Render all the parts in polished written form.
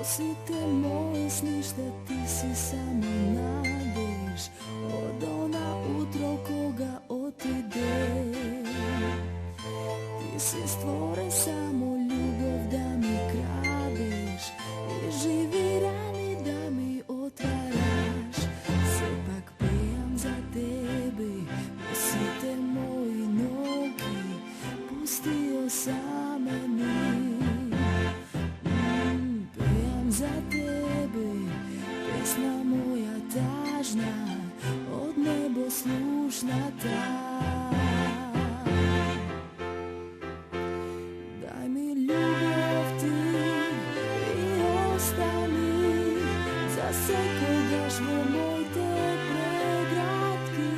Prosite moje sni, šta ti si samo nadeš od ona utro koga otide. Ti si stvoren samo ljubav da mi kradeš i živi rani da mi otvaraš. Se pak pijam za tebe, prosite moji nogi, pustio sam meni. Za tebe, pesma moja tažna, od nebo slušna ta. Daj mi ljubav ti i ostani, za se koga moj te pregratki,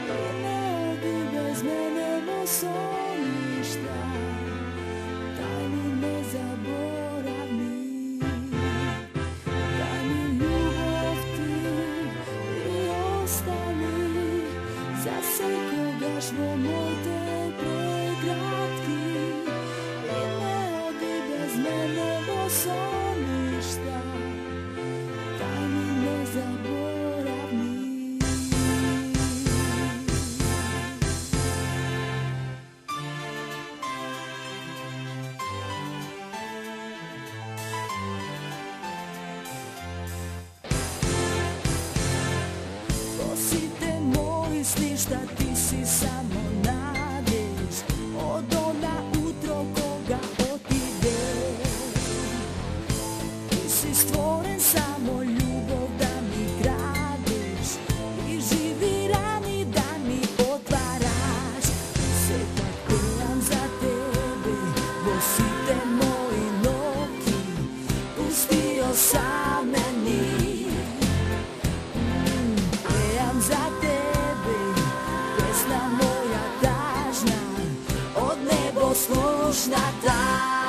i ne odi bez mene nosom ništa, daj mi ne zaboravni. Za se kogaš moj te pregratki, i ne odi bez mene nosom ništa, daj mi ne zaboravni. Prosite moji sni, šta ti si samo nadeš od ona utro koga otide. Ti si stvoren samo ljubav da mi kradeš i živi rani da mi otvaraš. Se tak pijam za tebe, prosite moji nogi, pustio sam meni. Za tebe, pesma moja tažna, od nebo slušna ta.